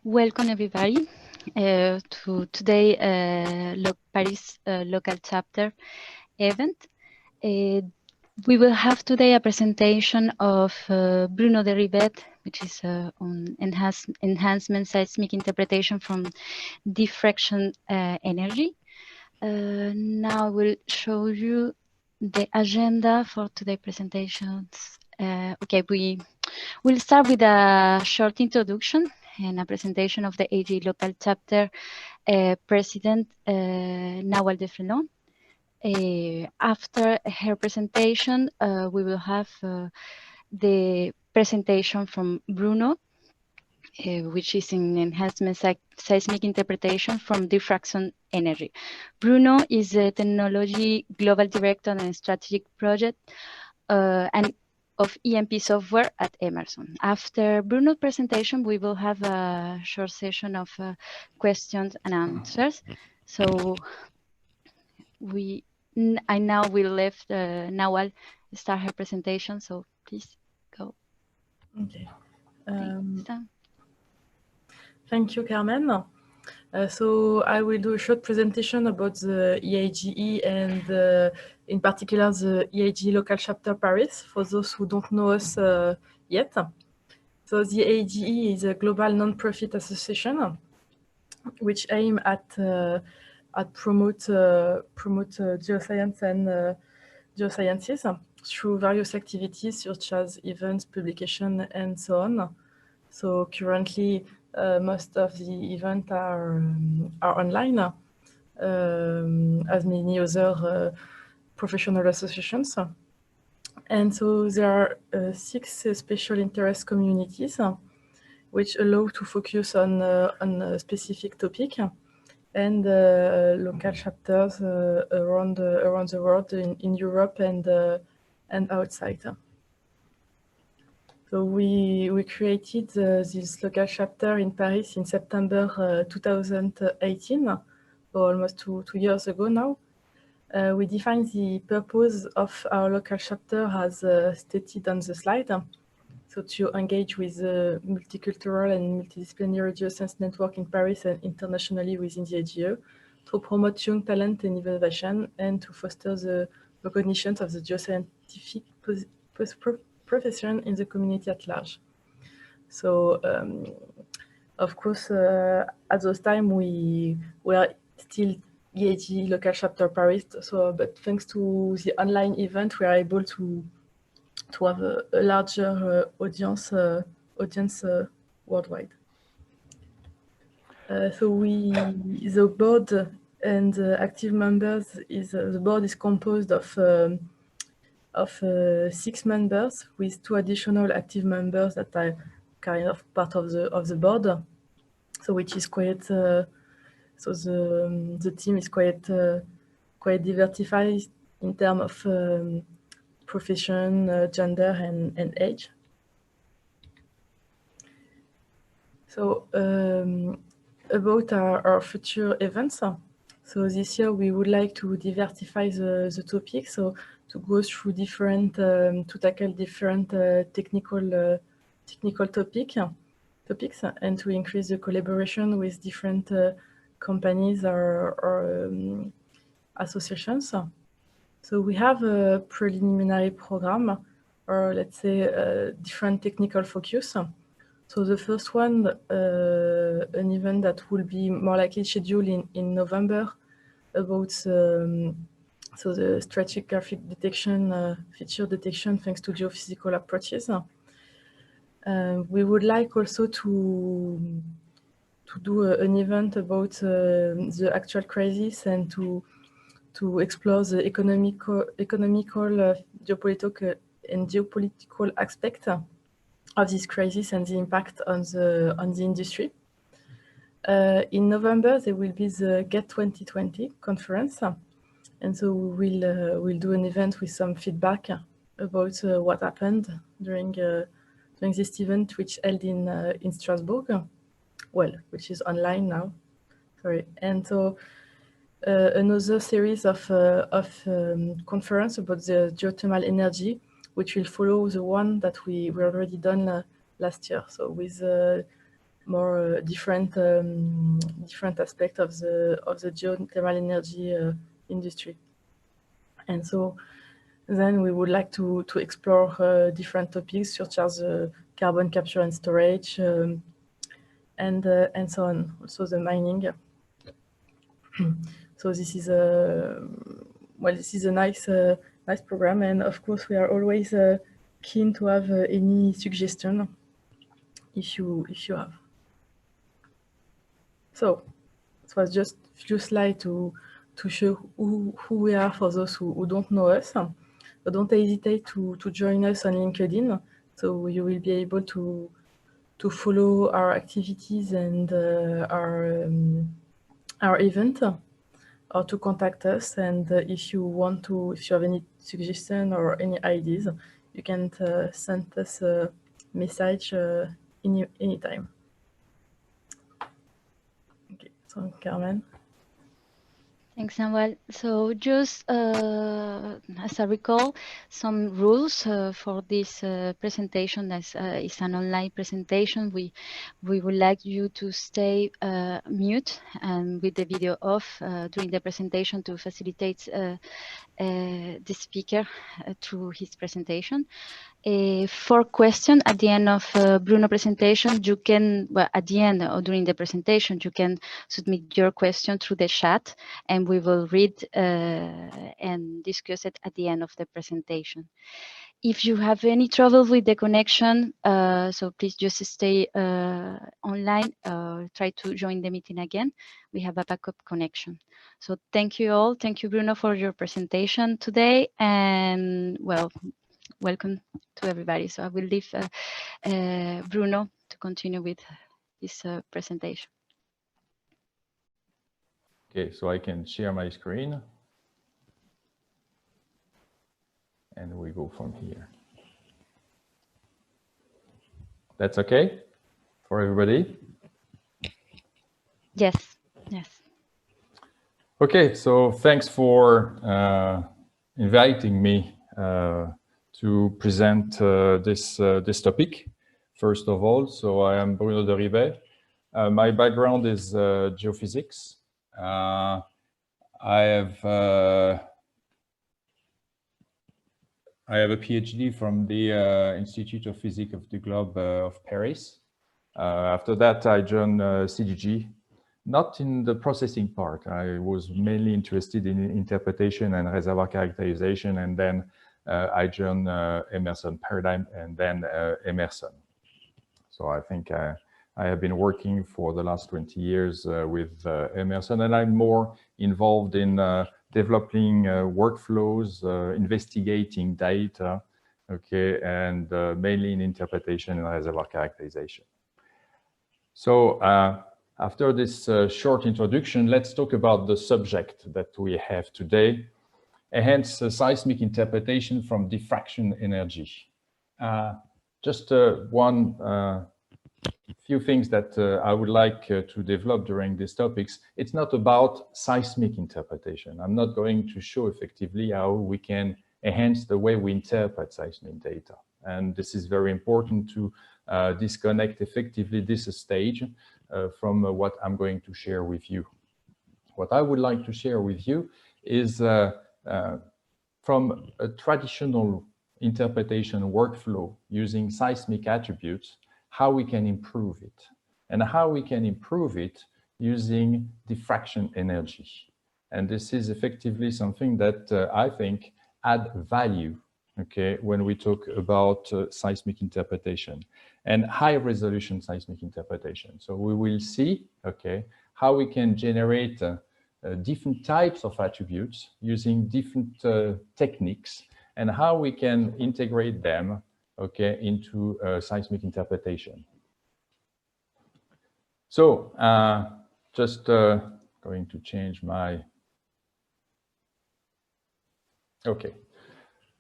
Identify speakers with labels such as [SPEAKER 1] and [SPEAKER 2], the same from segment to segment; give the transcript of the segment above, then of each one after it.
[SPEAKER 1] Welcome everybody to today Paris Local Chapter event. We will have today a presentation of Bruno de Ribet, which is on enhancement seismic interpretation from diffraction energy. Now I will show you the agenda for today's presentations. Okay, we will start with a short introduction and a presentation of the EAGE Local Chapter President Nawal Defrelon. After her presentation, we will have the presentation from Bruno, which is in enhancement seismic interpretation from diffraction energy. Bruno is a technology global director and strategic project and of E&P Software at Emerson. After Bruno's presentation, we will have a short session of questions and answers. So I now will let Nawal start her presentation. So please go.
[SPEAKER 2] Okay. Thank you, Carmen. So I will do a short presentation about the EAGE and in particular the EAGE Local Chapter Paris, for those who don't know us yet. So the EAGE is a global non-profit association which aim at promote geoscience and geosciences through various activities such as events, publication, and so on. So currently, most of the events are online, as many other professional associations. And so there are 6 special interest communities which allow to focus on a specific topic, and local chapters around the world in Europe and outside. So we created this local chapter in Paris in September 2018, so almost two years ago now. We defined the purpose of our local chapter as stated on the slide. So to engage with the multicultural and multidisciplinary geoscience network in Paris and internationally within the EAGE, to promote young talent and innovation, and to foster the recognition of the geoscientific profession in the community at large. So, of course, at those time we were still EAGE Local Chapter Paris. So, but thanks to the online event, we are able to have a larger audience worldwide. So the board and active members the board is composed of 6 members with 2 additional active members that are kind of part of the board. So which is quite so the team is quite diversified in terms of profession, gender, and age. So about our future events. So this year we would like to diversify the topic. So to go through different, to tackle different technical topics, and to increase the collaboration with different companies or associations. So we have a preliminary program, or let's say different technical focus. So the first one, an event that will be more likely scheduled in November about so the stratigraphic detection, feature detection thanks to geophysical approaches. We would like also to do an event about the actual crisis and to explore the economical, geopolitical aspect of this crisis and the impact on the industry. In November, there will be the GET 2020 conference, and so we'll do an event with some feedback about what happened during this event, which held in Strasbourg, well, which is online now. Sorry, and so another series of conference about the geothermal energy, which will follow the one that we already done last year. So with more different aspect of the geothermal energy industry. And so then we would like to explore different topics such as carbon capture and storage, and so on. Also the mining. So this is a nice program, and of course we are always keen to have any suggestion if you have. So it was just a few slides to show who we are for those who don't know us. So don't hesitate to join us on LinkedIn. So you will be able to follow our activities and our event, or to contact us. And if you have any suggestion or any ideas, you can send us a message anytime. Okay, so Carmen.
[SPEAKER 1] Thanks, Nawal. So just as I recall, some rules for this presentation, as is an online presentation, we would like you to stay mute and with the video off during the presentation to facilitate the speaker through his presentation. For question at the end of Bruno presentation, you can, well, at the end or during the presentation, you can submit your question through the chat, and we will read and discuss it at the end of the presentation. If you have any trouble with the connection, so please just stay online, try to join the meeting again. We have a backup connection. So thank you all. Thank you, Bruno, for your presentation today. And well, welcome to everybody. So I will leave Bruno to continue with his presentation.
[SPEAKER 3] Okay, so I can share my screen. And we go from here. That's okay for everybody?
[SPEAKER 1] Yes, yes.
[SPEAKER 3] Okay, so thanks for inviting me to present this topic. First of all, so I am Bruno de Ribet. My background is geophysics. I have a PhD from the Institute of Physics of the Globe of Paris. After that, I joined CGG, not in the processing part. I was mainly interested in interpretation and reservoir characterization, and then I joined Emerson Paradigm and then Emerson. So I think I have been working for the last 20 years with Emerson, and I'm more involved in developing workflows, investigating data, okay, and mainly in interpretation and reservoir characterization. So after this short introduction, let's talk about the subject that we have today, hence seismic interpretation from diffraction energy. Just one few things that I would like to develop during these topics. It's not about seismic interpretation. I'm not going to show effectively how we can enhance the way we interpret seismic data. And this is very important to disconnect effectively this stage from what I'm going to share with you. What I would like to share with you is from a traditional interpretation workflow using seismic attributes, how we can improve it, and how we can improve it using diffraction energy. And this is effectively something that I think add value, okay, when we talk about seismic interpretation and high resolution seismic interpretation. So we will see, okay, how we can generate different types of attributes using different techniques, and how we can integrate them, okay, into seismic interpretation. So just going to change my, okay.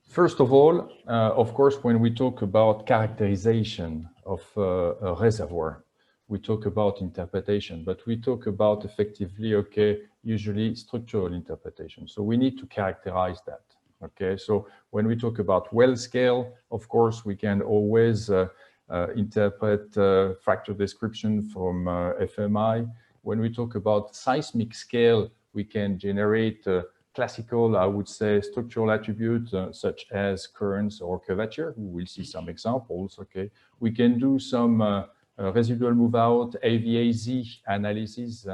[SPEAKER 3] First of all, of course, when we talk about characterization of a reservoir, we talk about interpretation, but we talk about effectively, okay, usually structural interpretation. So we need to characterize that. Okay, so when we talk about well scale, of course, we can always interpret fracture description from FMI. When we talk about seismic scale, we can generate classical, I would say, structural attributes such as currents or curvature. We will see some examples, okay? We can do some residual move-out, AVAZ analysis,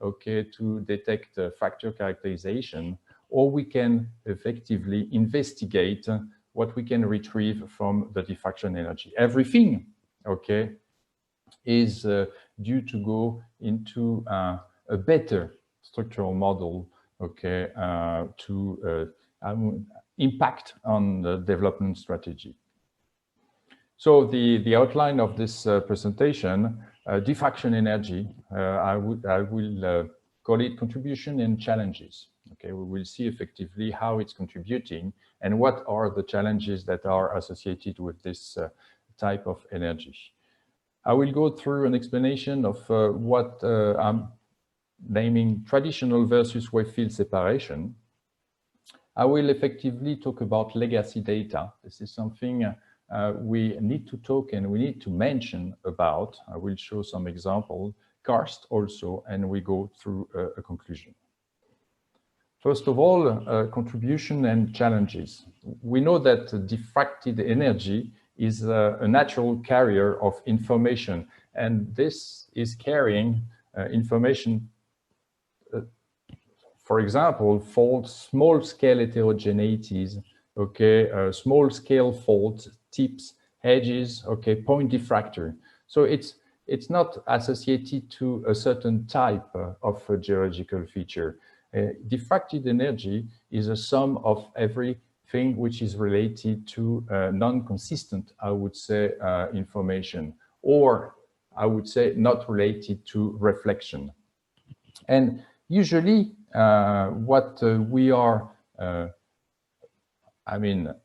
[SPEAKER 3] okay, to detect fracture characterization, or we can effectively investigate what we can retrieve from the diffraction energy. Everything, okay, is due to go into a better structural model, okay, to impact on the development strategy. So the outline of this presentation, diffraction energy, I will call it contribution and challenges. Okay, we will see effectively how it's contributing and what are the challenges that are associated with this type of energy. I will go through an explanation of what I'm naming traditional versus wave field separation. I will effectively talk about legacy data. This is something we need to talk and we need to mention about. I will show some example, karst also, and we go through a conclusion. First of all, contribution and challenges. We know that diffracted energy is a natural carrier of information, and this is carrying information, for example, faults, small-scale heterogeneities, okay, small-scale faults, tips, edges, okay, point diffractor. So it's not associated to a certain type of a geological feature. Diffracted energy is a sum of everything which is related to non-consistent, I would say, information, or I would say not related to reflection. And usually what we are,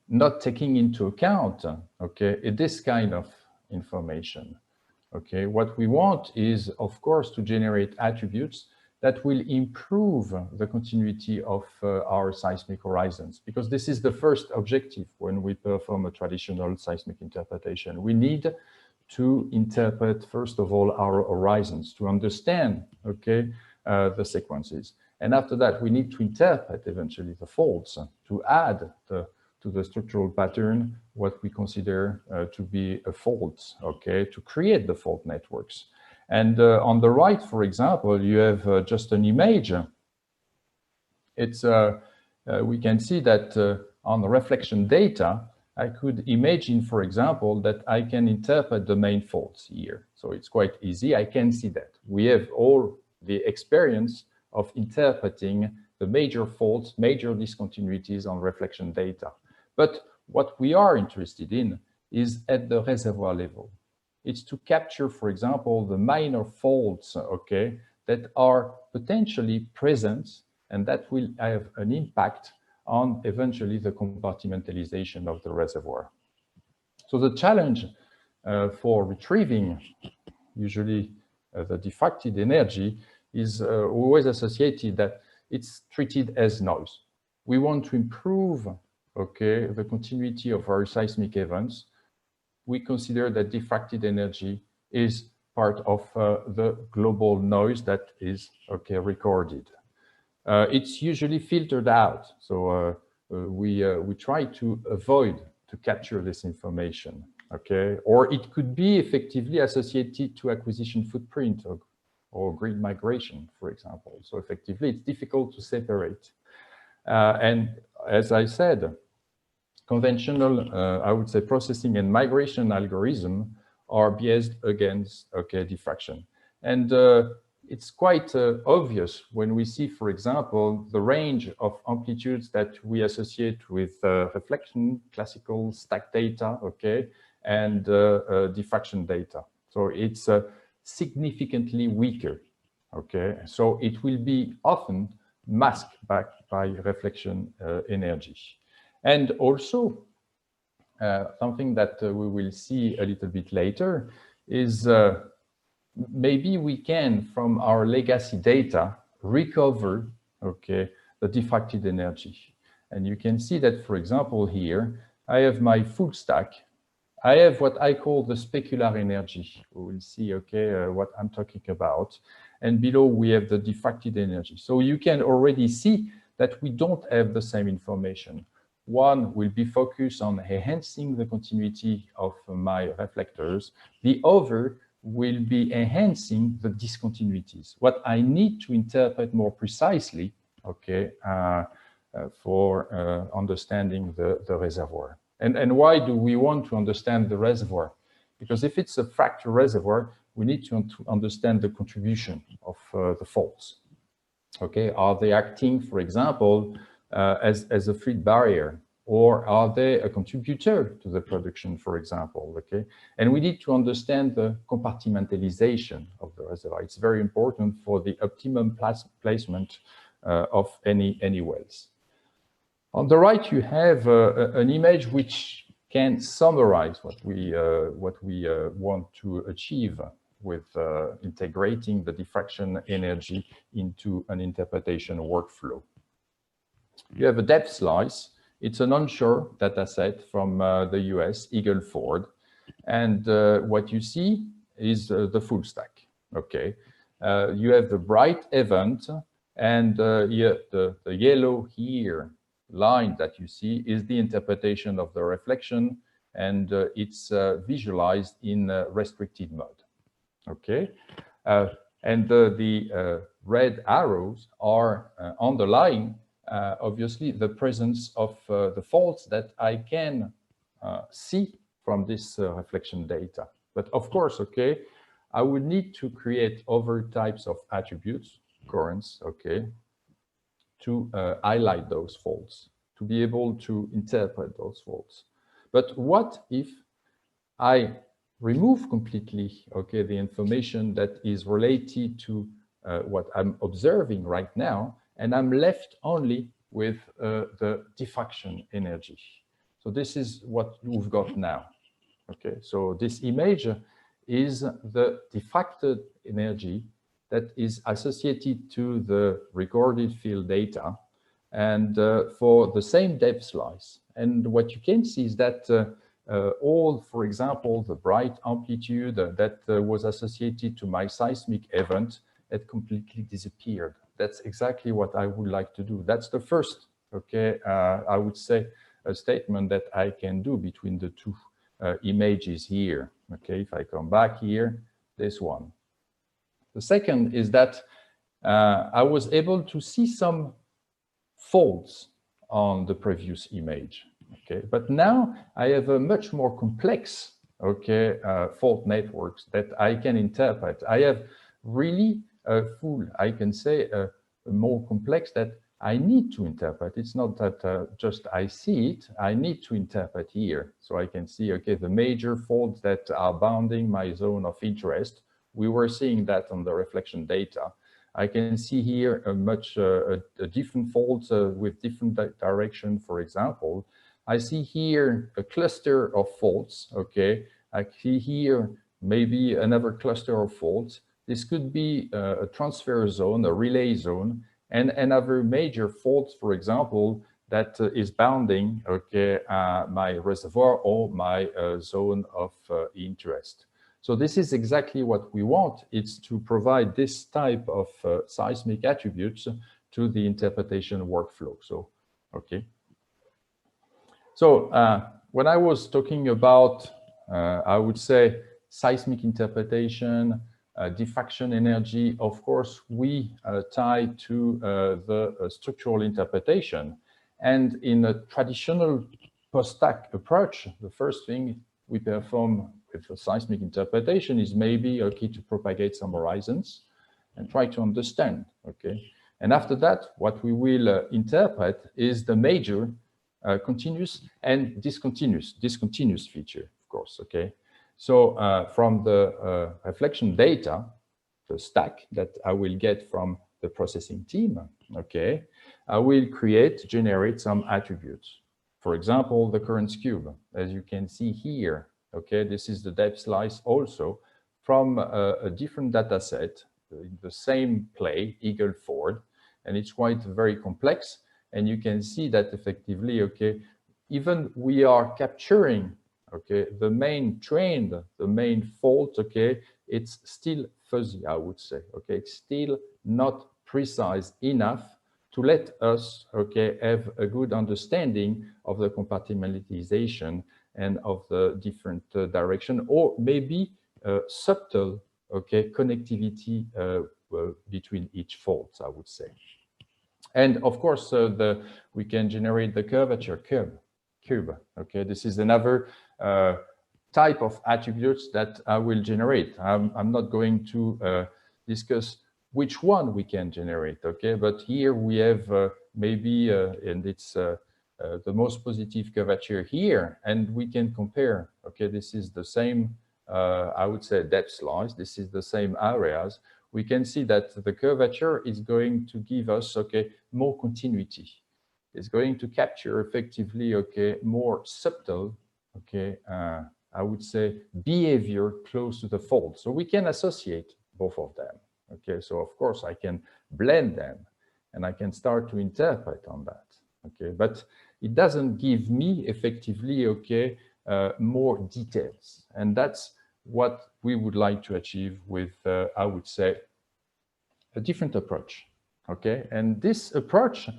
[SPEAKER 3] not taking into account, okay, is this kind of information. Okay, what we want is, of course, to generate attributes that will improve the continuity of our seismic horizons, because this is the first objective when we perform a traditional seismic interpretation. We need to interpret, first of all, our horizons, to understand, okay, the sequences. And after that, we need to interpret eventually the faults, to add to the structural pattern what we consider to be a fault, okay, to create the fault networks. And on the right, for example, you have just an image. It's we can see that on the reflection data, I could imagine, for example, that I can interpret the main faults here. So it's quite easy. I can see that. We have all the experience of interpreting the major faults, major discontinuities on reflection data. But what we are interested in is at the reservoir level. It's to capture, for example, the minor faults, okay, that are potentially present and that will have an impact on eventually the compartmentalization of the reservoir. So the challenge for retrieving usually the diffracted energy is always associated that it's treated as noise. We want to improve, okay, the continuity of our seismic events. We consider that diffracted energy is part of the global noise that is, okay, recorded. It's usually filtered out, so we try to avoid to capture this information, okay? Or it could be effectively associated to acquisition footprint or grid migration, for example. So effectively, it's difficult to separate. And as I said, conventional, I would say, processing and migration algorithm are biased against, okay, diffraction. And it's quite obvious when we see, for example, the range of amplitudes that we associate with reflection, classical stack data, okay, and diffraction data. So it's significantly weaker, okay? So it will be often masked back by reflection energy. And also, something that we will see a little bit later is maybe we can, from our legacy data, recover, okay, the diffracted energy. And you can see that, for example, here, I have my full stack. I have what I call the specular energy. We will see, okay, what I'm talking about. And below we have the diffracted energy. So you can already see that we don't have the same information. One will be focused on enhancing the continuity of my reflectors. The other will be enhancing the discontinuities. What I need to interpret more precisely, okay, for understanding the reservoir. And why do we want to understand the reservoir? Because if it's a fracture reservoir, we need to understand the contribution of the faults. Okay, are they acting, for example, as a fluid barrier, or are they a contributor to the production, for example? Okay, and we need to understand the compartmentalization of the reservoir. It's very important for the optimum placement of any wells. On the right, you have an image which can summarize what we want to achieve with integrating the diffraction energy into an interpretation workflow. You have a depth slice. It's an onshore data set from the US, Eagle Ford. And what you see is the full stack. Okay. You have the bright event, and here, the yellow here line that you see is the interpretation of the reflection, and it's visualized in restricted mode. Okay, and the red arrows are underlying, obviously, the presence of the faults that I can see from this reflection data. But of course, okay, I would need to create other types of attributes, currents, okay, to highlight those faults, to be able to interpret those faults. But what if I remove completely, okay, the information that is related to what I'm observing right now, and I'm left only with the diffraction energy? So this is what we've got now. Okay, so this image is the diffracted energy that is associated to the recorded field data, and for the same depth slice. And what you can see is that all, for example, the bright amplitude that was associated to my seismic event had completely disappeared. That's exactly what I would like to do. That's the first, okay, I would say, a statement that I can do between the two images here. Okay, if I come back here, this one. The second is that I was able to see some faults on the previous image. Okay, but now I have a much more complex, okay, fault networks that I can interpret. I have really a full, I can say, a more complex that I need to interpret. It's not that just I see it, I need to interpret here. So I can see, okay, the major faults that are bounding my zone of interest. We were seeing that on the reflection data. I can see here a different faults with different direction, for example. I see here a cluster of faults, okay? I see here maybe another cluster of faults. This could be a transfer zone, a relay zone, and another major fault, for example, that is bounding, okay, my reservoir or my zone of interest. So this is exactly what we want. It's to provide this type of seismic attributes to the interpretation workflow. So, okay. So when I was talking about, I would say, seismic interpretation, diffraction energy, of course, we tie to the structural interpretation. And in a traditional post-stack approach, the first thing we perform with the seismic interpretation is maybe, okay, to propagate some horizons and try to understand, okay? And after that, what we will interpret is the major continuous and discontinuous feature, of course, okay? So from the reflection data, the stack that I will get from the processing team, okay, I will generate some attributes. For example, the currents cube, as you can see here, okay, this is the depth slice also from a different data set, in the same play, Eagle Ford, and it's quite very complex. And you can see that effectively, okay, even we are capturing, okay, the main trend, the main fault, okay, it's still fuzzy, I would say, okay, it's still not precise enough to let us, okay, have a good understanding of the compartmentalization and of the different direction, or maybe subtle, okay, connectivity between each fault, I would say. And of course, we can generate the curvature cube. Okay, this is another type of attributes that I will generate. I'm not going to discuss which one we can generate. Okay, but here we have maybe, and it's the most positive curvature here, and we can compare. Okay, this is the same. I would say depth slice. This is the same areas. We can see that the curvature is going to give us, okay, more continuity. It's going to capture effectively, okay, more subtle, okay, I would say behavior close to the fault. So we can associate both of them. Okay, so of course I can blend them and I can start to interpret on that. Okay, but it doesn't give me effectively, okay, more details. And that's what we would like to achieve with, I would say, a different approach. Okay, and this approach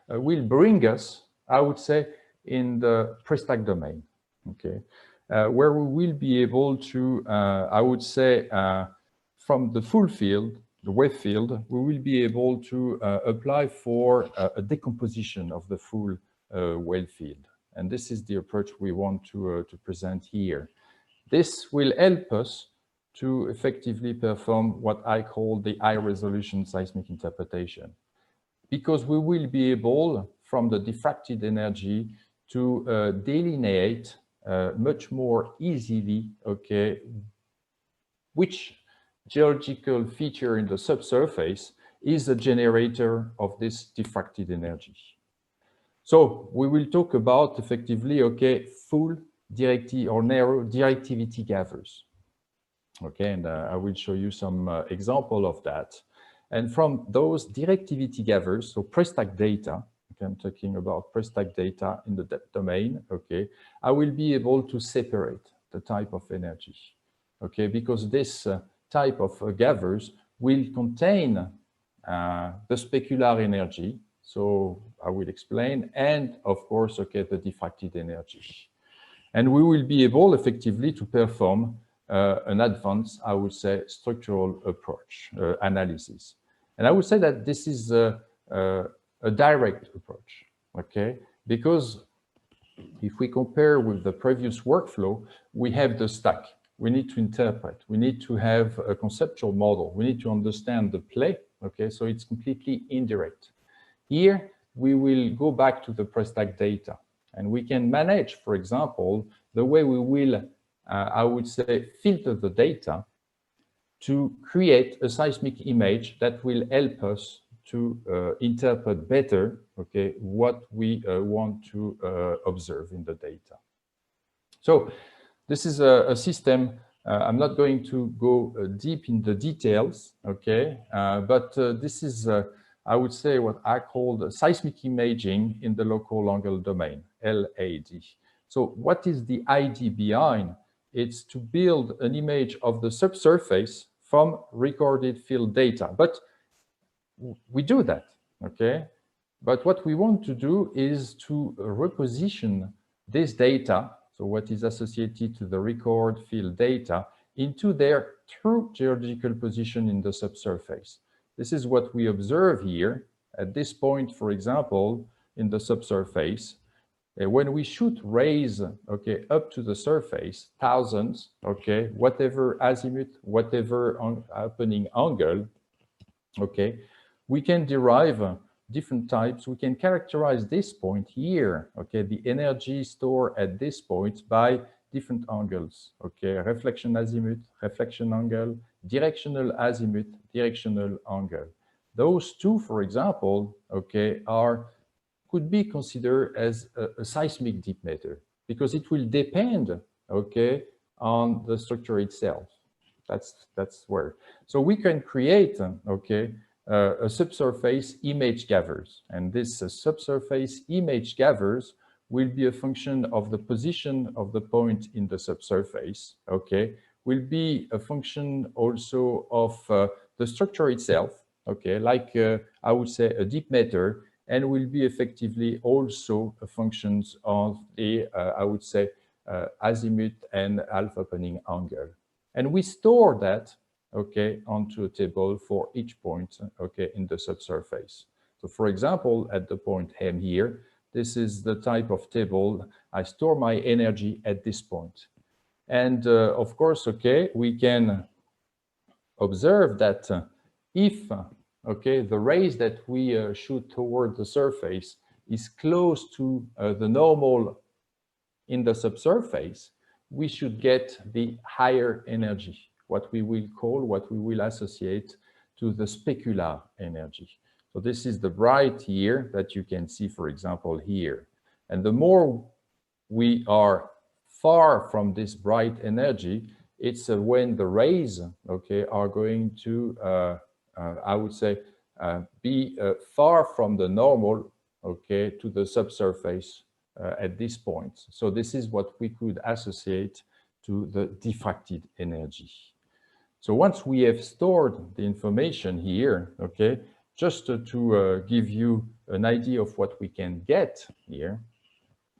[SPEAKER 3] will bring us, I would say, in the pre-stack domain. Okay, where we will be able to, I would say, from the full field, the wave field, we will be able to apply for a decomposition of the full wave field. And this is the approach we want to present here. This will help us to effectively perform what I call the high-resolution seismic interpretation, because we will be able, from the diffracted energy, to delineate much more easily, okay, which geological feature in the subsurface is a generator of this diffracted energy. So we will talk about effectively, okay, full directivity or narrow directivity gathers. Okay, and I will show you some example of that. And from those directivity gathers, so pre-stack data, okay, I'm talking about pre-stack data in the depth domain, okay, I will be able to separate the type of energy, okay, because this type of gathers will contain the specular energy, so I will explain, and of course, okay, the diffracted energy. And we will be able effectively to perform an advanced, I would say, structural approach analysis. And I would say that this is a direct approach, okay? Because if we compare with the previous workflow, we have the stack. We need to interpret. We need to have a conceptual model. We need to understand the play, okay? So it's completely indirect. Here, we will go back to the pre-stack data. And we can manage, for example, the way we will, I would say, filter the data to create a seismic image that will help us to interpret better, okay, what we want to observe in the data. So this is a system. I'm not going to go deep in the details, okay, but this is, I would say, what I call the seismic imaging in the local angle domain, LAD. So what is the idea behind? It's to build an image of the subsurface from recorded field data. But we do that, okay? But what we want to do is to reposition this data, so what is associated to the record field data, into their true geological position in the subsurface. This is what we observe here. At this point, for example, in the subsurface, when we shoot rays, okay, up to the surface, thousands, okay, whatever azimuth, whatever happening angle, okay, we can derive different types. We can characterize this point here, okay, the energy stored at this point by different angles, okay, reflection azimuth, reflection angle, directional azimuth, directional angle. Those two, for example, okay, could be considered as a seismic deep meter, because it will depend, okay, on the structure itself. That's where. So we can create, okay, a subsurface image gathers, and this subsurface image gathers will be a function of the position of the point in the subsurface, okay, will be a function also of the structure itself, okay, like I would say a deep matter, and will be effectively also functions of the, I would say, azimuth and alpha opening angle. And we store that, okay, onto a table for each point, okay, in the subsurface. So for example, at the point M here, this is the type of table. I store my energy at this point. And of course, okay, we can observe that if, okay, the rays that we shoot toward the surface is close to the normal in the subsurface, we should get the higher energy, what we will associate to the specular energy. So this is the bright here that you can see, for example, here. And the more we are far from this bright energy, it's when the rays, okay, are going to, I would say, be far from the normal, okay, to the subsurface at this point. So this is what we could associate to the diffracted energy. So once we have stored the information here, okay, just to give you an idea of what we can get here.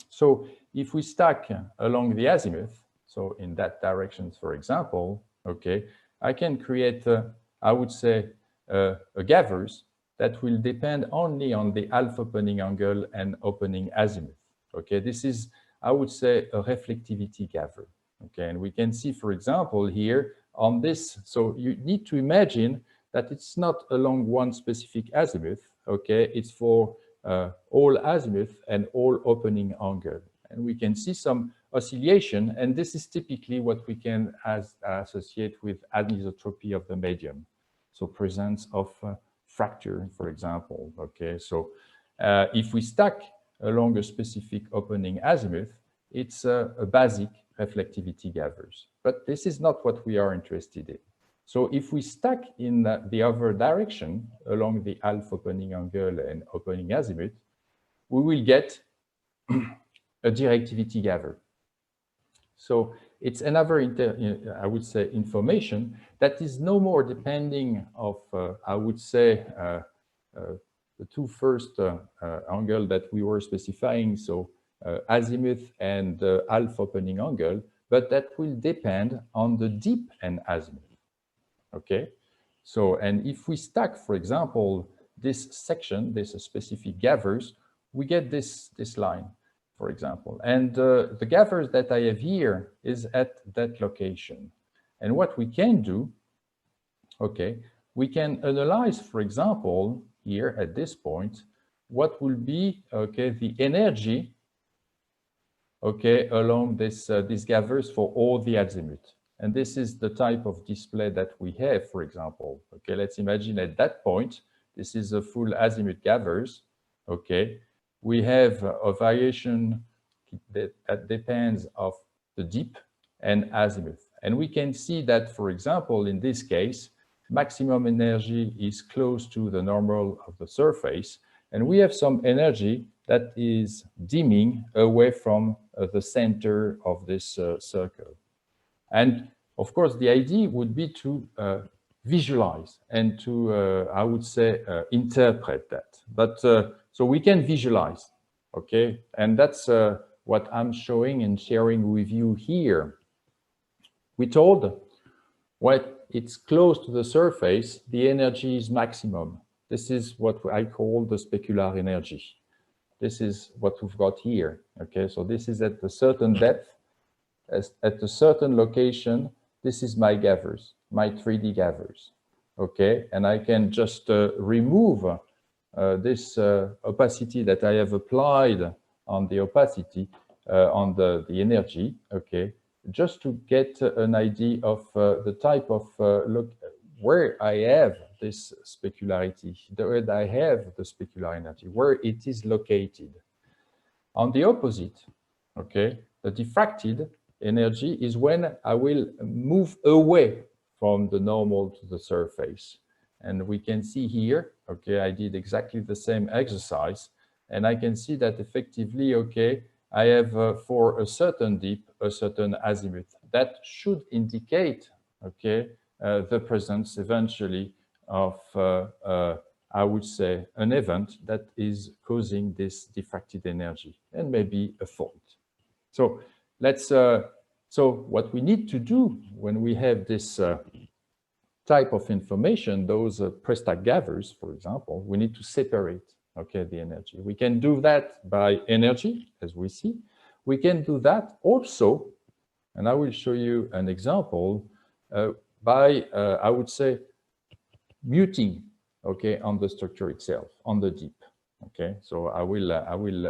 [SPEAKER 3] So if we stack along the azimuth, so in that direction, for example, okay, I can create, I would say, a gathers that will depend only on the alpha opening angle and opening azimuth. Okay, this is, I would say, a reflectivity gather. Okay, and we can see, for example, here on this, so you need to imagine that it's not along one specific azimuth, okay, it's for all azimuth and all opening angle. And we can see some oscillation, and this is typically what we can associate with anisotropy of the medium. So presence of fracture, for example, okay. So if we stack along a specific opening azimuth, it's a basic reflectivity gathers. But this is not what we are interested in. So if we stack in the other direction along the alpha opening angle and opening azimuth, we will get a directivity gather. So it's another, I would say, information that is no more depending of, I would say, the two first angle that we were specifying, so azimuth and alpha opening angle, but that will depend on the deep and azimuth. Okay, so, and if we stack, for example, this section, this specific gathers, we get this line, for example. And the gathers that I have here is at that location. And what we can do, okay, we can analyze, for example, here at this point, what will be, okay, the energy, okay, along this, these gathers for all the azimuth. And this is the type of display that we have, for example. Okay, let's imagine at that point, this is a full azimuth gathers. Okay, we have a variation that depends of the deep and azimuth. And we can see that, for example, in this case, maximum energy is close to the normal of the surface. And we have some energy that is dimming away from the center of this circle. And of course, the idea would be to visualize and to, I would say, interpret that. But so we can visualize, okay? And that's what I'm showing and sharing with you here. We told when it's close to the surface, the energy is maximum. This is what I call the specular energy. This is what we've got here, okay? So this is at a certain depth, at a certain location. This is my gathers, my 3D gathers, okay? And I can just remove this opacity that I have applied on the opacity, on the energy, okay? Just to get an idea of the type of look where I have this specularity, where I have the specular energy, where it is located. On the opposite, okay, the diffracted energy is when I will move away from the normal to the surface. And we can see here, okay, I did exactly the same exercise, and I can see that effectively, okay, I have for a certain deep, a certain azimuth. That should indicate, okay, the presence eventually of, I would say, an event that is causing this diffracted energy and maybe a fault. So let's. So what we need to do when we have this type of information, those pre-stack gathers, for example, we need to separate, okay, the energy. We can do that by energy, as we see. We can do that also, and I will show you an example, by, I would say, muting, okay, on the structure itself, on the deep. Okay, so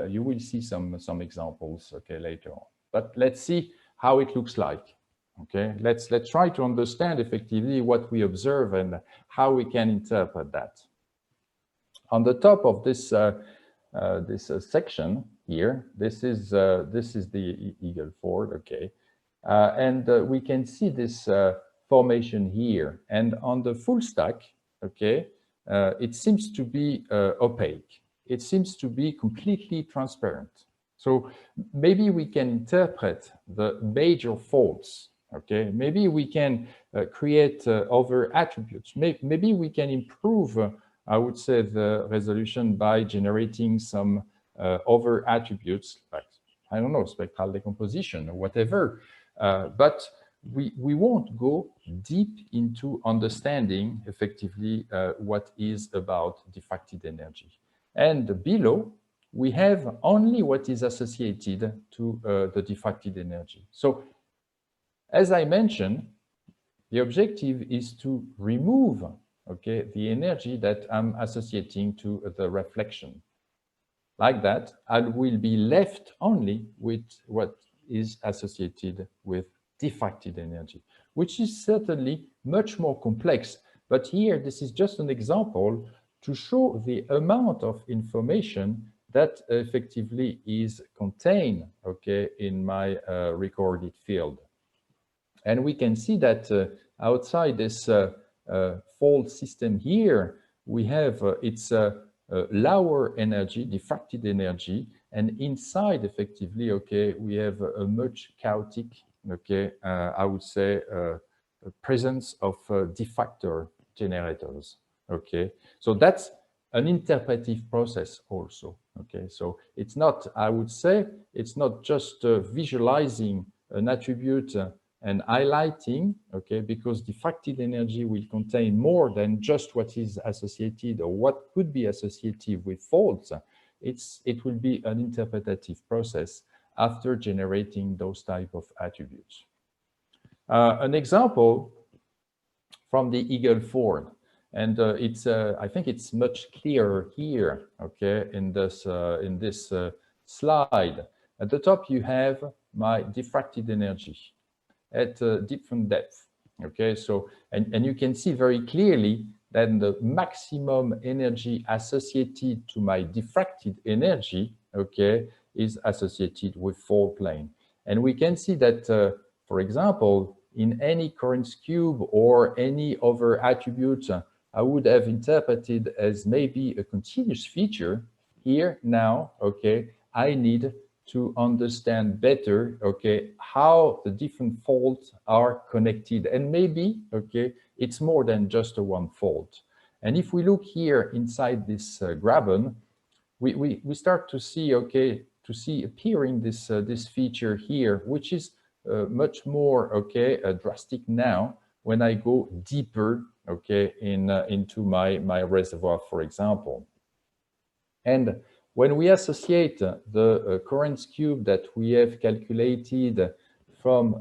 [SPEAKER 3] you will see some examples, okay, later on. But let's see how it looks like. Okay, let's try to understand effectively what we observe and how we can interpret that. On the top of this section here, this is the Eagle Ford. Okay, and we can see this formation here, and on the full stack, okay, it seems to be opaque. It seems to be completely transparent. So maybe we can interpret the major faults. Okay, maybe we can create other attributes. Maybe we can improve, I would say, the resolution by generating some other attributes, like, I don't know, spectral decomposition or whatever. But we won't go deep into understanding effectively what is about diffracted energy. And below, we have only what is associated to the diffracted energy. So, as I mentioned, the objective is to remove, okay, the energy that I'm associating to the reflection. Like that, I will be left only with what is associated with diffracted energy, which is certainly much more complex. But here, this is just an example to show the amount of information that effectively is contained, okay, in my recorded field. And we can see that outside this fault system here, we have its lower energy, diffracted energy, and inside, effectively, okay, we have a much chaotic, okay, I would say, presence of diffractor generators. Okay, so that's an interpretive process also. Okay, so it's not, I would say, it's not just visualizing an attribute and highlighting, okay, because diffracted energy will contain more than just what is associated or what could be associated with faults. It will be an interpretative process after generating those type of attributes. An example from the Eagle Ford, and it's I think it's much clearer here, okay, in this slide. At the top, you have my diffracted energy at different depth. Okay, so and you can see very clearly that the maximum energy associated to my diffracted energy, okay, is associated with fault plane. And we can see that, for example, in any Karst cube or any other attribute, I would have interpreted as maybe a continuous feature. Here now, okay, I need to understand better, okay, how the different faults are connected. And maybe, okay, it's more than just a one fault. And if we look here inside this graben, we start to see, okay, to see appearing this, this feature here, which is much more, okay, drastic now when I go deeper, okay, into my reservoir, for example. And when we associate the Karst cube that we have calculated from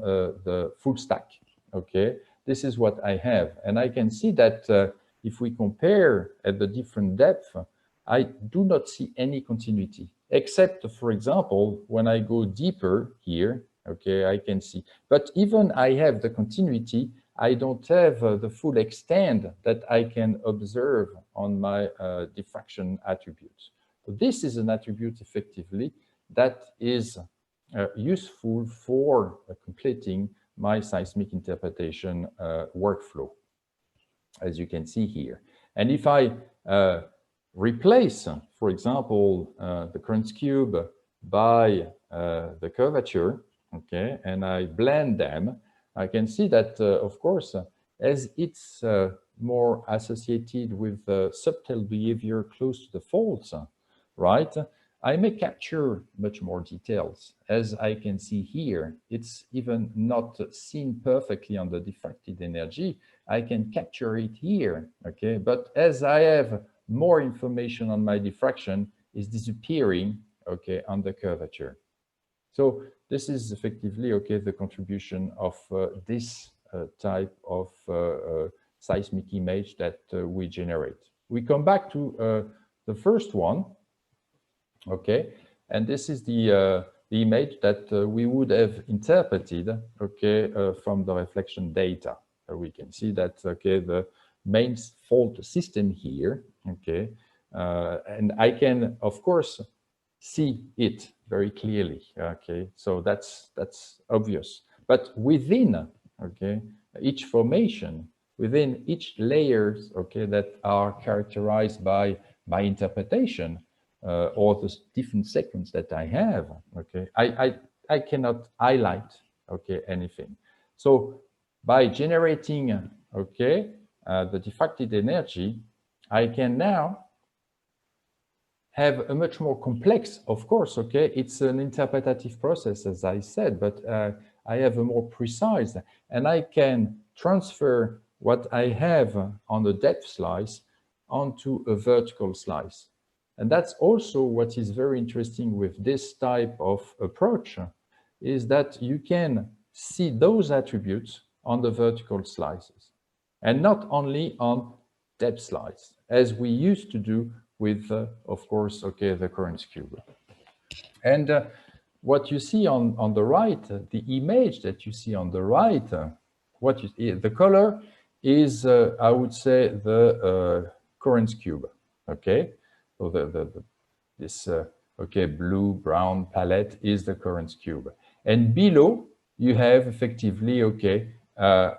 [SPEAKER 3] the full stack, okay, this is what I have. And I can see that if we compare at the different depth, I do not see any continuity, except, for example, when I go deeper here, okay, I can see. But even I have the continuity, I don't have the full extent that I can observe on my diffraction attributes. So this is an attribute, effectively, that is useful for completing my seismic interpretation workflow, as you can see here. And if I replace, for example, the Karst cube by the curvature, okay, and I blend them, I can see that, of course, as it's more associated with subtle behavior close to the faults, right, I may capture much more details. As I can see here, it's even not seen perfectly on the diffracted energy. I can capture it here, okay? But as I have more information on my diffraction, is disappearing, okay, on the curvature. So this is effectively, okay, the contribution of this type of seismic image that we generate. We come back to the first one, okay, and this is the image that we would have interpreted, okay, from the reflection data. We can see that, okay, the main fault system here, okay, and I can, of course, see it very clearly, okay, so that's obvious. But within, okay, each formation, within each layers, okay, that are characterized by my interpretation, or the different segments that I have, okay, I cannot highlight, okay, anything. So by generating, okay, the diffracted energy, I can now have a much more complex, of course, okay, it's an interpretative process, as I said, but I have a more precise, and I can transfer what I have on the depth slice onto a vertical slice. And that's also what is very interesting with this type of approach, is that you can see those attributes on the vertical slices, and not only on depth slice, as we used to do with, of course, okay, the current cube. And what you see on the right, the image that you see on the right, what you, the color is, I would say, the current cube, okay? So this, okay, blue, brown palette is the current cube. And below, you have effectively, okay, the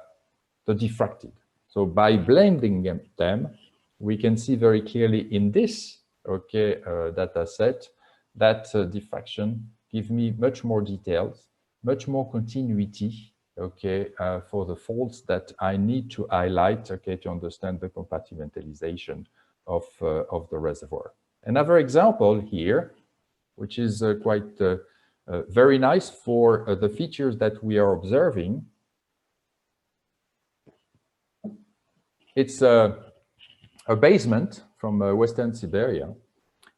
[SPEAKER 3] diffracted. So by blending them, we can see very clearly in this, okay, data set that diffraction gives me much more details, much more continuity, okay, for the faults that I need to highlight, okay, to understand the compartmentalization of the reservoir. Another example here, which is quite very nice for the features that we are observing. It's a basement from Western Siberia.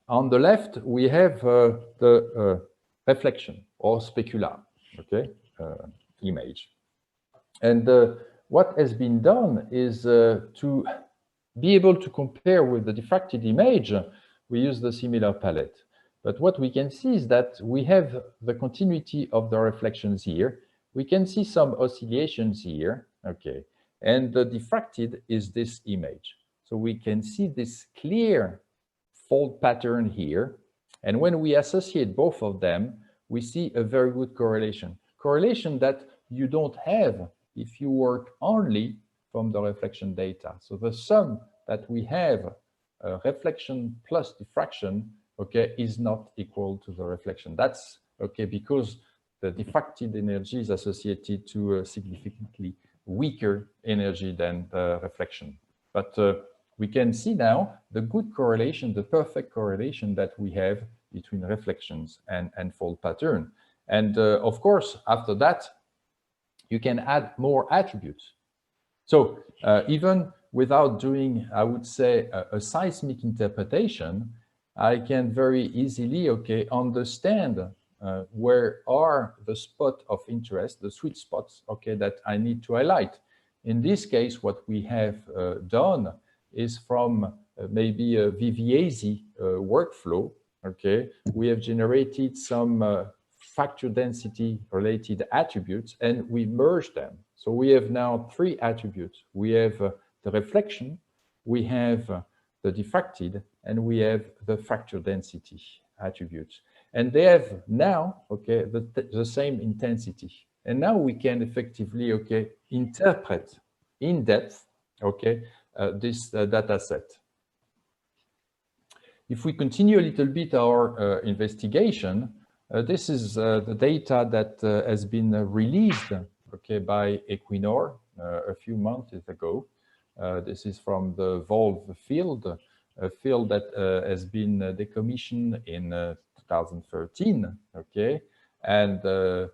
[SPEAKER 3] On the left, we have the reflection or specula, okay, image. And what has been done is to be able to compare with the diffracted image, we use the similar palette. But what we can see is that we have the continuity of the reflections here. We can see some oscillations here, okay. And the diffracted is this image. So we can see this clear fold pattern here. And when we associate both of them, we see a very good correlation. Correlation that you don't have if you work only from the reflection data. So the sum that we have, reflection plus diffraction, okay, is not equal to the reflection. That's okay because the diffracted energy is associated to a significantly weaker energy than the reflection. But we can see now the good correlation, the perfect correlation that we have between reflections and fold pattern. And of course, after that, you can add more attributes. So even without doing, I would say, a seismic interpretation, I can very easily, okay, understand where are the spots of interest, the sweet spots, okay, that I need to highlight. In this case, what we have done is from maybe a VVAZ workflow, okay, we have generated some factor density related attributes and we merge them. So we have now three attributes. We have the reflection, we have the diffracted, and we have the factor density attributes. And they have now, okay, the same intensity. And now we can effectively, okay, interpret in depth, okay, this data set. If we continue a little bit our investigation, This is the data that has been released, okay, by Equinor a few months ago. This is from the Volve field, a field that has been decommissioned in 2013, okay? And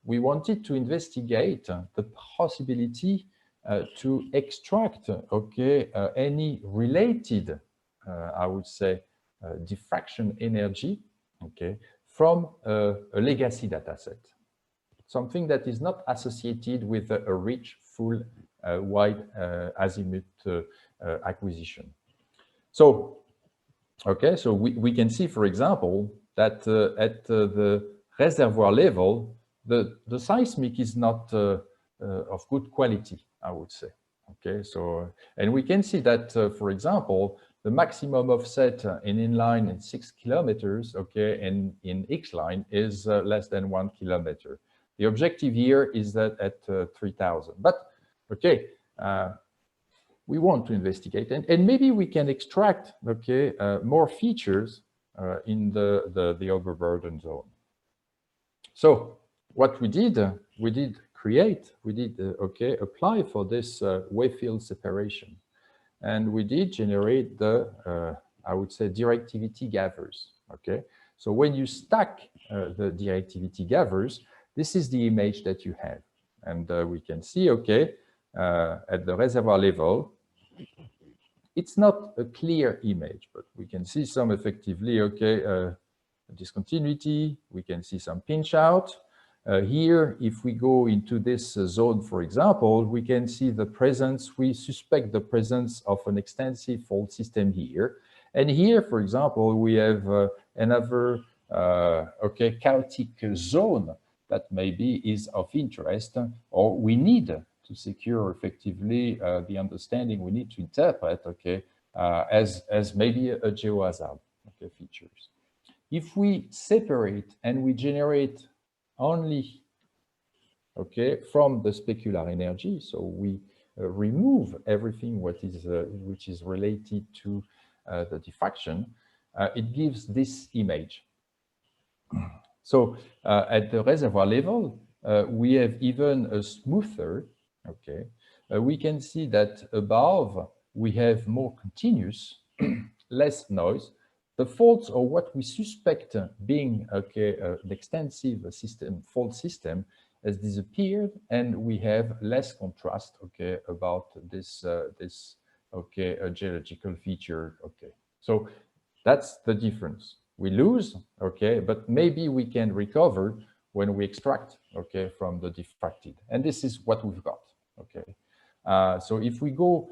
[SPEAKER 3] we wanted to investigate the possibility to extract, okay, any related, I would say, diffraction energy, okay, from a legacy dataset, something that is not associated with a rich, full, wide azimuth acquisition. So, okay, so we can see, for example, that at the reservoir level, the seismic is not of good quality, I would say. Okay, so, and we can see that, for example, the maximum offset in inline is 6 kilometers, okay, and in X-line is less than 1 kilometer. The objective here is that at 3,000. But, okay, we want to investigate, and maybe we can extract, okay, more features in the overburden zone. So what we did apply for this wave field separation, and we did generate the I would say directivity gathers. Okay, so when you stack the directivity gathers, this is the image that you have, and we can see, okay, at the reservoir level, it's not a clear image, but we can see some effectively, okay, discontinuity. We can see some pinch out. Here, if we go into this zone, for example, we can see the presence, we suspect the presence of an extensive fault system here. And here, for example, we have another, okay, chaotic zone that maybe is of interest, or we need to secure effectively the understanding we need to interpret, okay, as maybe a geohazard, okay, features. If we separate and we generate only, okay, from the specular energy, so we remove everything what is which is related to the diffraction, it gives this image. So at the reservoir level, we have even a smoother, okay, we can see that above we have more continuous, less noise. The faults, or what we suspect being, okay, an extensive system, fault system, has disappeared, and we have less contrast, okay, about this okay, geological feature, okay. So that's the difference. We lose, okay, but maybe we can recover when we extract, okay, from the diffracted, and this is what we've got, okay. So if we go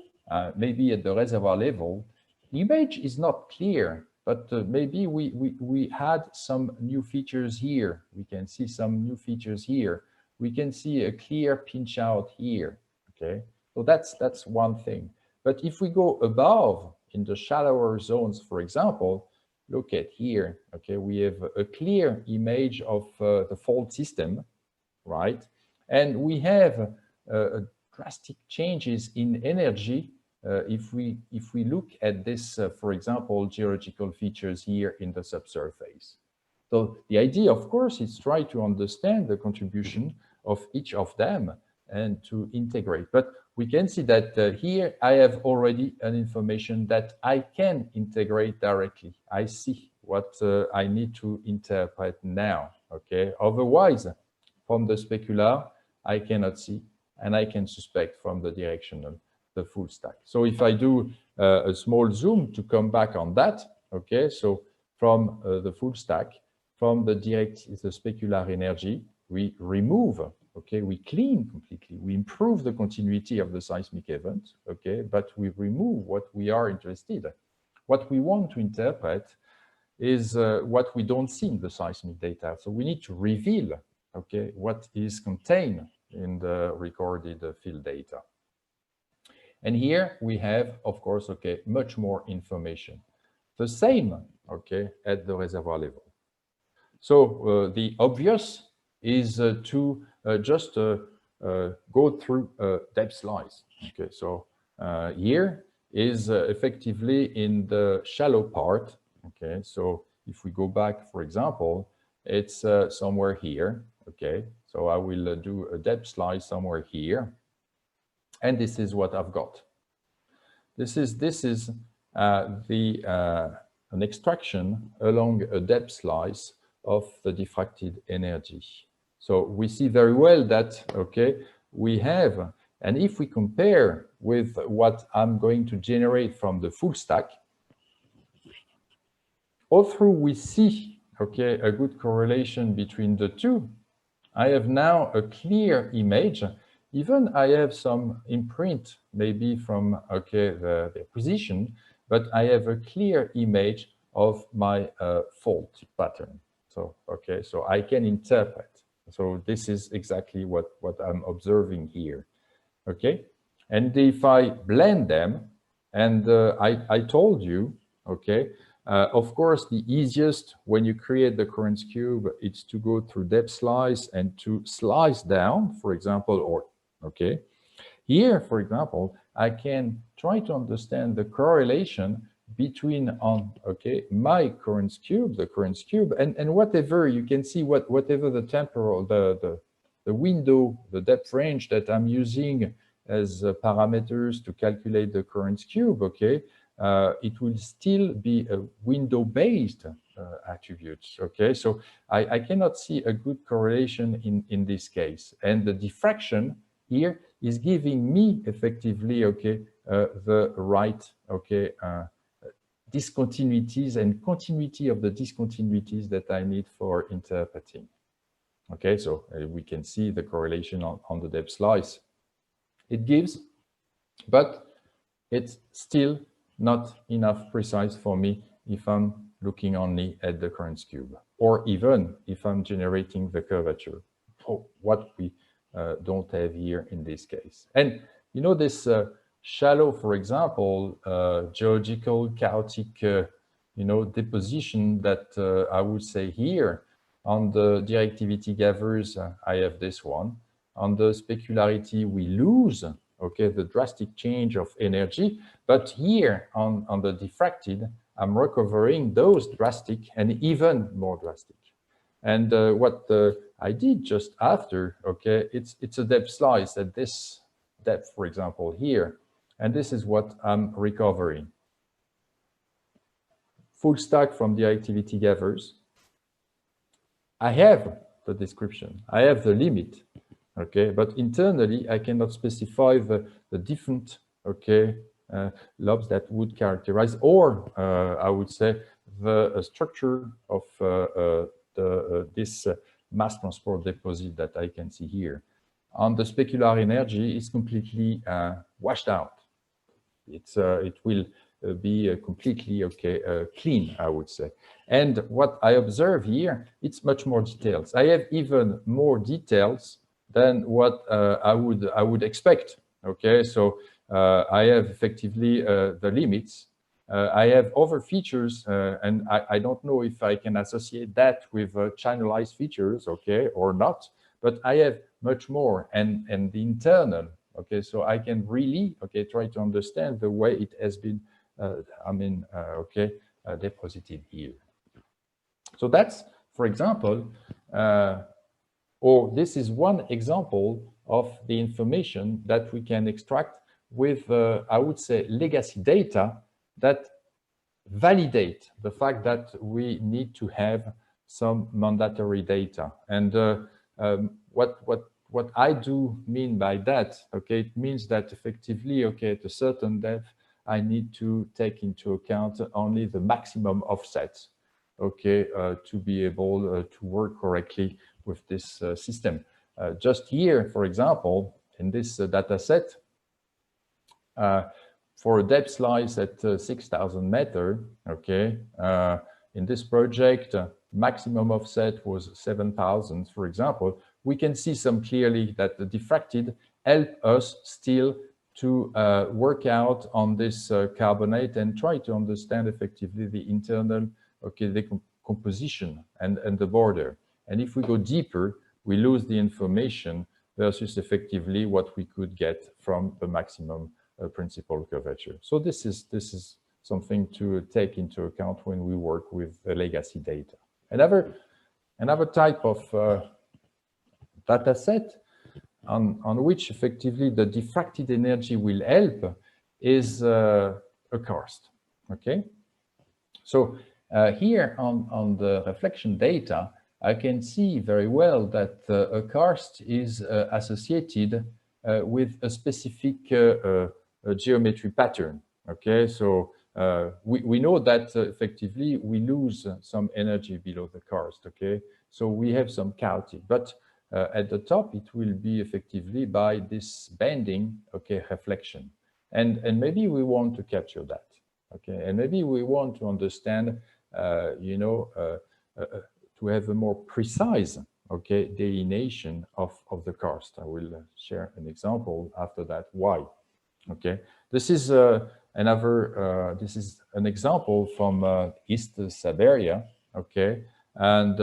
[SPEAKER 3] maybe at the reservoir level, the image is not clear, but maybe we had some new features here. We can see some new features here. We can see a clear pinch out here, okay? So that's one thing. But if we go above in the shallower zones, for example, look at here, okay? We have a clear image of the fault system, right? And we have drastic changes in energy if we look at this, for example, geological features here in the subsurface. So the idea, of course, is try to understand the contribution of each of them and to integrate. But we can see that here I have already an information that I can integrate directly. I see what I need to interpret now, okay? Otherwise, from the specular, I cannot see, and I can suspect from the directional, the full stack. So if I do a small zoom to come back on that, okay, so from the full stack, from the specular energy, we remove, okay, we clean completely, we improve the continuity of the seismic event, okay, but we remove what we are interested in. What we want to interpret is what we don't see in the seismic data. So we need to reveal, okay, what is contained in the recorded field data. And here we have, of course, okay, much more information. The same, okay, at the reservoir level. So the obvious is to just go through depth slice. Okay, so here is effectively in the shallow part. Okay, so if we go back, for example, It's somewhere here. Okay, so I will do a depth slice somewhere here, and this is what I've got. This is an extraction along a depth slice of the diffracted energy. So we see very well that, okay, we have, and if we compare with what I'm going to generate from the full stack, although we see, okay, a good correlation between the two, I have now a clear image. Even I have some imprint, maybe from, okay, the acquisition, but I have a clear image of my fault pattern. So, okay, so I can interpret. So this is exactly what I'm observing here, okay? And if I blend them, and I told you, okay, of course, the easiest when you create the currents cube, it's to go through depth slice and to slice down, for example, or, okay. Here, for example, I can try to understand the correlation between okay, my currents cube, the currents cube, and whatever you can see, whatever the temporal, the window, the depth range that I'm using as parameters to calculate the currents cube, okay, it will still be a window-based attributes, okay? So I cannot see a good correlation in this case. And the diffraction here is giving me effectively, okay, the right, okay, discontinuities and continuity of the discontinuities that I need for interpreting. Okay, so we can see the correlation on the depth slice. It gives, but it's still not enough precise for me if I'm looking only at the currents cube, or even if I'm generating the curvature, or what we don't have here in this case. And you know, this shallow, for example, geological chaotic, you know, deposition that I would say here on the directivity gathers, I have this one. On the specularity, we lose, okay, the drastic change of energy. But here on the diffracted, I'm recovering those drastic and even more drastic. And what I did just after, okay, it's a depth slice at this depth, for example, here. And this is what I'm recovering. Full stack from the activity gathers. I have the description. I have the limit, okay? But internally, I cannot specify the different, okay, lobes that would characterize, or I would say the structure of this mass transport deposit that I can see here. On the specular energy is completely washed out. It will be completely, okay, clean, I would say. And what I observe here, it's much more details. I have even more details than what I would expect. Okay, so I have effectively the limits. I have other features, and I don't know if I can associate that with channelized features, okay, or not. But I have much more, and the internal. Okay, so I can really, okay, try to understand the way it has been, deposited here. So that's, for example, or this is one example of the information that we can extract with, I would say, legacy data that validate the fact that we need to have some mandatory data. And what I do mean by that, okay, it means that effectively, okay, at a certain depth, I need to take into account only the maximum offset, okay, to be able to work correctly with this system. Just here, for example, in this data set, for a depth slice at 6,000 meters, okay, in this project, maximum offset was 7,000, for example. We can see some clearly that the diffracted help us still to work out on this carbonate and try to understand effectively the internal, okay, the composition and the border. And if we go deeper, we lose the information versus effectively what we could get from the maximum principal curvature. So this is something to take into account when we work with legacy data. Another type of data set on which effectively the diffracted energy will help is a karst. Okay, so here on the reflection data, I can see very well that a karst is associated with a specific geometry pattern. Okay, so we know that effectively we lose some energy below the karst. Okay, so we have some cavity, but at the top it will be effectively by this bending, okay, reflection, and maybe we want to capture that. Okay, and maybe we want to understand, you know, to have a more precise, okay, delineation of the karst. I will share an example after that. Why? Okay, this is this is an example from East Siberia. Okay, and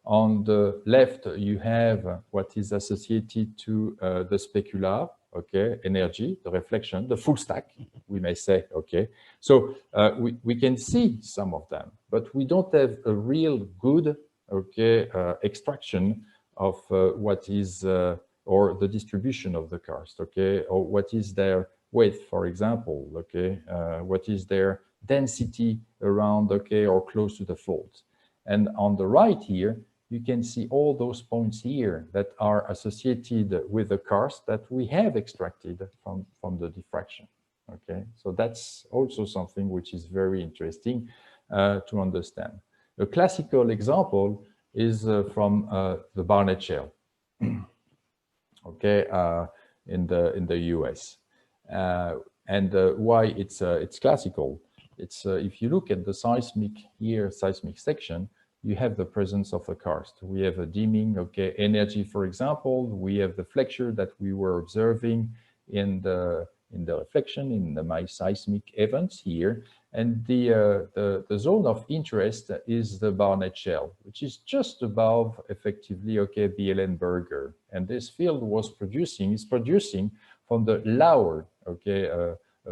[SPEAKER 3] on the left you have what is associated to the specular, okay, energy, the reflection, the full stack, we may say. Okay, so we can see some of them, but we don't have a real good, okay, extraction of what is or the distribution of the karst, okay, or what is their weight, for example, okay, what is their density around, okay, or close to the fault. And on the right here, you can see all those points here that are associated with the karst that we have extracted from the diffraction. Okay, so that's also something which is very interesting to understand. A classical example is from the Barnett Shale, okay, in the US. And why it's classical? It's if you look at the seismic here, seismic section, you have the presence of a karst. We have a dimming, okay, energy, for example. We have the flexure that we were observing in the reflection in my seismic events here. And the zone of interest is the Barnett Shale, which is just above, effectively, okay, the Ellenberger. And this field is producing from the lower, okay,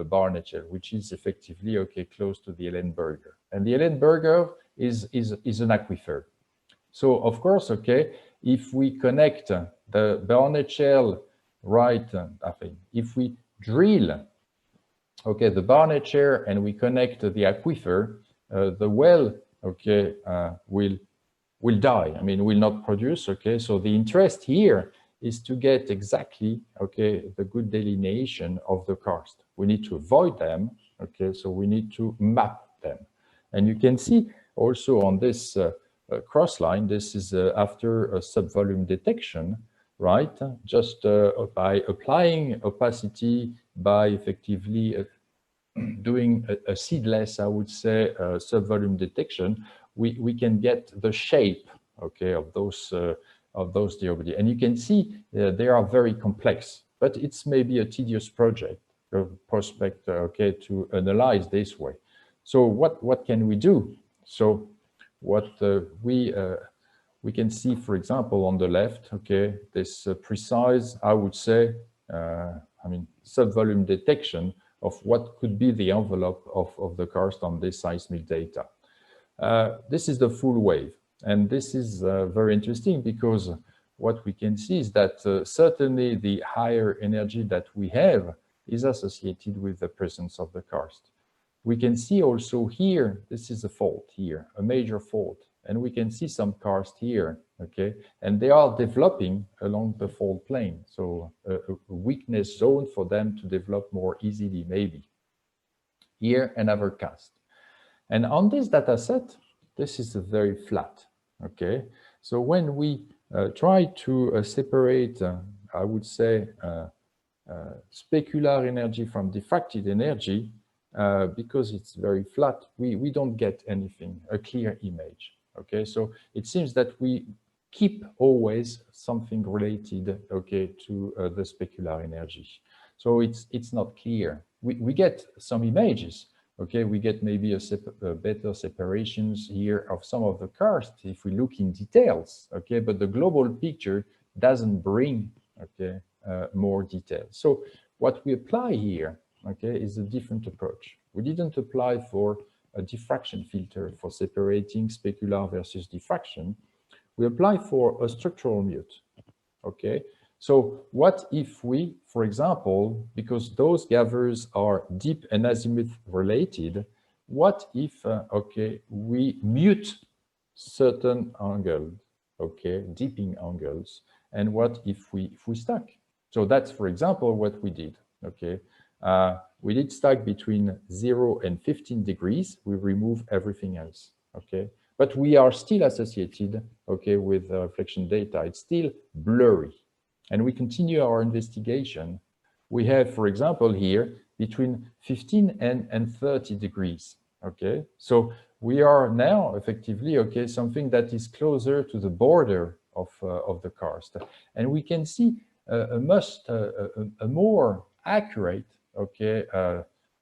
[SPEAKER 3] Barnett Shale, which is effectively, okay, close to the Ellenberger. And the Ellenberger is an aquifer. So, of course, okay, if we connect the Barnett Shale, right, I think, if we drill, okay, the Barnett Shale and we connect the aquifer, the well, okay, will die. I mean, will not produce. Okay, so the interest here is to get exactly, okay, the good delineation of the karst. We need to avoid them. Okay, so we need to map them, and you can see also on this cross line. This is after a subvolume detection, right? Just by applying opacity, by effectively doing a seedless, I would say, subvolume detection, we can get the shape, okay, of those geometry. And you can see they are very complex, but it's maybe a tedious prospect, okay, to analyze this way. So what can we do? So what we can see, for example, on the left, okay, this precise, I would say, I mean, subvolume detection of what could be the envelope of the karst on this seismic data. This is the full wave. And this is very interesting because what we can see is that certainly the higher energy that we have is associated with the presence of the karst. We can see also here, this is a fault here, a major fault. And we can see some karst here, okay? And they are developing along the fault plane. So a weakness zone for them to develop more easily, maybe. Here, another cast. And on this data set, this is very flat, okay? So when we try to separate, I would say, specular energy from diffracted energy, because it's very flat, we don't get anything, a clear image. Okay, so it seems that we keep always something related, okay, to the specular energy. So it's not clear. We get some images, okay, we get maybe a better separations here of some of the karst if we look in details, okay, but the global picture doesn't bring, okay, more detail. So what we apply here, okay, is a different approach. We didn't apply for a diffraction filter for separating specular versus diffraction. we apply for a structural mute. Okay, so what if we, for example, because those gathers are deep and azimuth related, what if, okay, we mute certain angles, okay, dipping angles, and what if we stack? So that's, for example, what we did, okay. We did stack between 0 and 15 degrees. We remove everything else, okay. But we are still associated, okay, with reflection data. It's still blurry. And we continue our investigation. We have, for example, here between 15 and 30 degrees, okay? So we are now effectively, okay, something that is closer to the border of the karst. And we can see a more accurate, okay,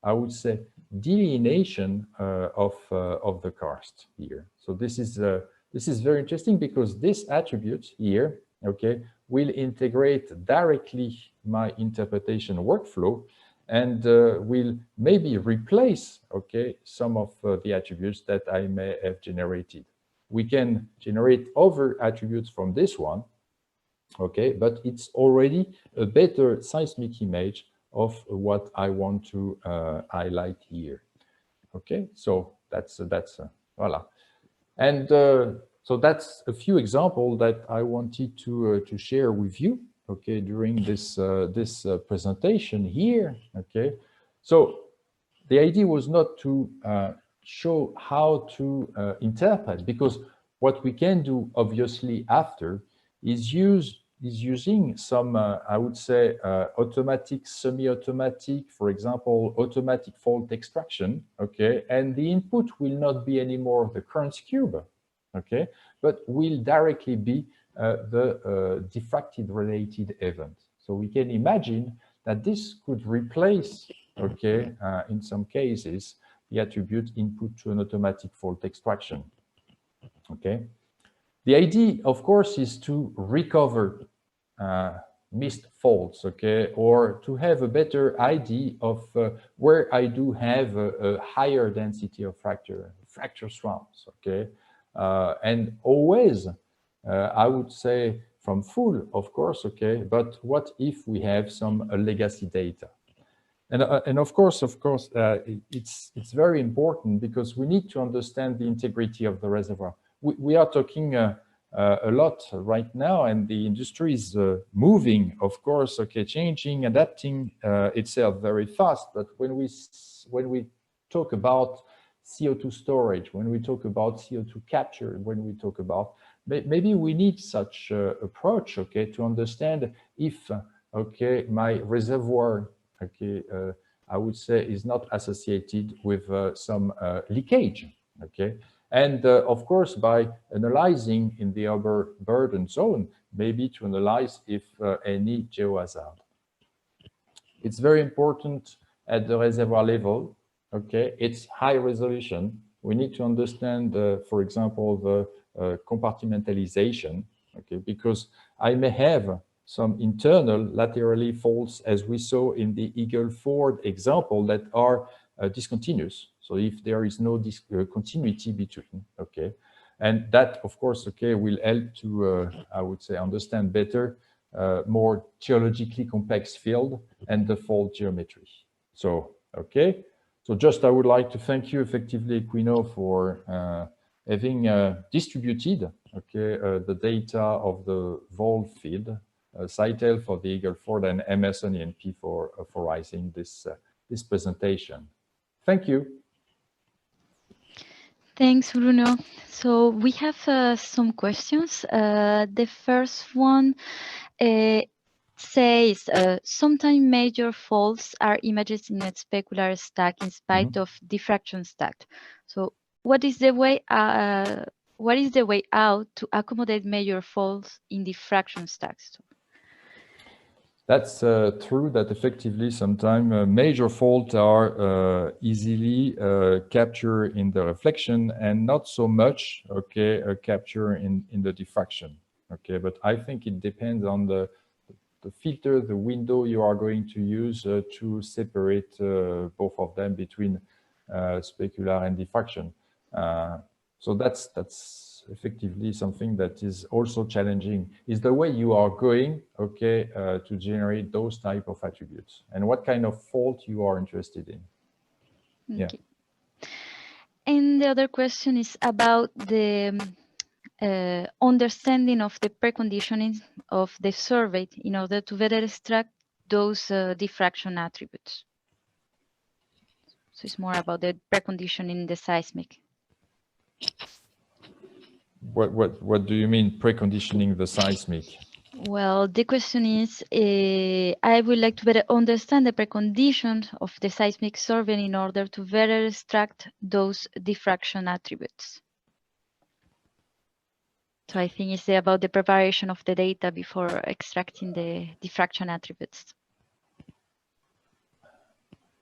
[SPEAKER 3] I would say, delineation of the karst here. So this is very interesting because this attribute here, okay, will integrate directly my interpretation workflow and will maybe replace, okay, some of the attributes that I may have generated. We can generate other attributes from this one, okay, but it's already a better seismic image of what I want to highlight here. Okay, so that's voila. And so that's a few examples that I wanted to share with you, okay, during this presentation here, okay. So the idea was not to show how to interpret, because what we can do obviously after is using some, I would say, automatic, semi-automatic, for example, automatic fault extraction, okay, and the input will not be anymore the current cube, okay, but will directly be the diffracted related event. So we can imagine that this could replace, okay, in some cases, the attribute input to an automatic fault extraction, okay. The idea, of course, is to recover missed faults, okay, or to have a better idea of where I do have a higher density of fracture swamps, okay, and always, I would say, from full, of course, okay, but what if we have some legacy data? And of course, it's very important because we need to understand the integrity of the reservoir. We are talking a lot right now, and the industry is moving, of course, okay, changing, adapting itself very fast. But when we talk about CO2 storage, when we talk about CO2 capture, when we talk about, maybe we need such approach, okay, to understand if, okay, my reservoir, okay, I would say is not associated with some leakage, okay? And of course, by analyzing in the overburden zone, maybe to analyze if any geohazard. It's very important at the reservoir level, okay? It's high resolution. We need to understand, for example, the compartmentalization, okay? Because I may have some internal laterally faults, as we saw in the Eagle Ford example, that are discontinuous. So if there is no continuity between, okay, and that, of course, okay, will help to, I would say, understand better more geologically complex field and the fault geometry. So, okay, so just I would like to thank you effectively, Equino, for having distributed, okay, the data of the vol field, Citel for the Eagle Ford, and Emerson E&P for authorizing this presentation. Thank you.
[SPEAKER 1] Thanks, Bruno. So we have some questions. The first one says, sometimes major faults are images in a specular stack in spite of diffraction stack. So what is the way out to accommodate major faults in diffraction stacks?
[SPEAKER 3] That's true that effectively sometimes major faults are easily captured in the reflection and not so much, okay, capture in the diffraction, okay. But I think it depends on the filter, the window you are going to use to separate both of them between specular and diffraction. So that's effectively something that is also challenging is the way you are going, okay, to generate those type of attributes and what kind of fault you are interested in.
[SPEAKER 1] Okay. Yeah. And the other question is about the understanding of the preconditioning of the survey in order to better extract those diffraction attributes. So it's more about the preconditioning in the seismic.
[SPEAKER 3] What do you mean preconditioning the seismic?
[SPEAKER 1] Well, the question is, I would like to better understand the preconditions of the seismic survey in order to better extract those diffraction attributes. So I think it's about the preparation of the data before extracting the diffraction attributes.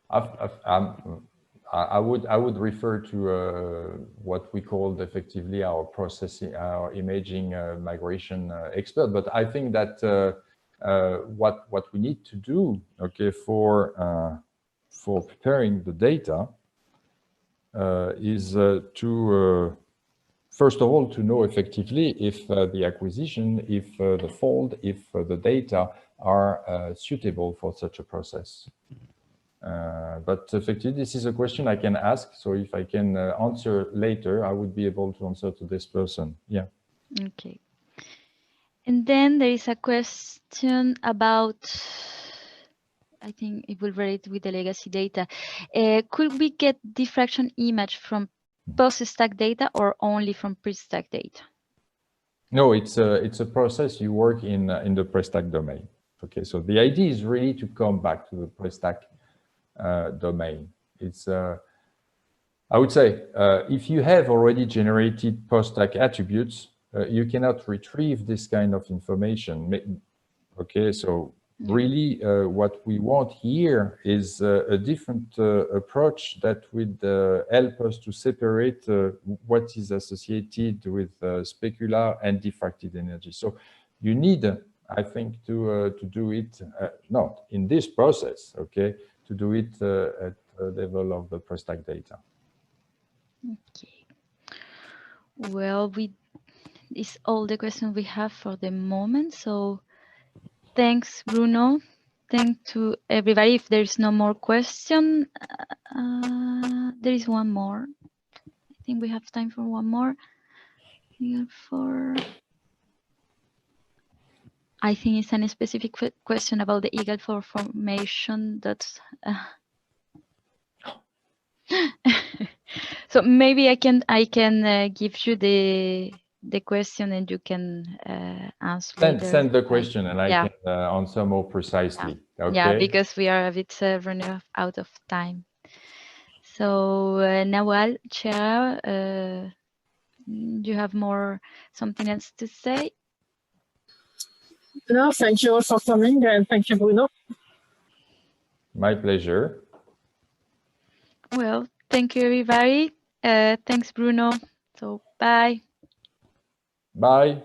[SPEAKER 3] I would refer to what we called effectively our processing, our imaging migration expert. But I think that what we need to do, okay, for preparing the data is to first of all to know effectively if the acquisition, if the fold, if the data are suitable for such a process. But effectively, this is a question I can ask. So if I can answer later, I would be able to answer to this person. Yeah.
[SPEAKER 1] Okay. And then there is a question about, I think it will relate with the legacy data. Could we get diffraction image from post-stack data or only from pre-stack data?
[SPEAKER 3] No, it's a process you work in the pre-stack domain. Okay, so the idea is really to come back to the pre-stack domain. It's I would say if you have already generated post-stack attributes, you cannot retrieve this kind of information. Okay, so really what we want here is a different approach that would help us to separate what is associated with specular and diffracted energy. So you need, I think, to do it, not in this process, okay, to do it at the level of the pre-stack data.
[SPEAKER 1] Okay. Well, it's all the questions we have for the moment. So thanks, Bruno. Thanks to everybody. If there's no more question, there is one more. I think we have time for one more. I think it's a specific question about the EAGE formation. That's so maybe I can give you the question and you can answer.
[SPEAKER 3] Send the question and I can answer more precisely.
[SPEAKER 1] Yeah.
[SPEAKER 3] Okay.
[SPEAKER 1] Yeah, because we are a bit running out of time. So Nawal, Chair, you have something else to say?
[SPEAKER 4] No, thank you all for coming and thank you, Bruno.
[SPEAKER 3] My pleasure.
[SPEAKER 1] Well, thank you, everybody. Thanks, Bruno. So, bye.
[SPEAKER 3] Bye.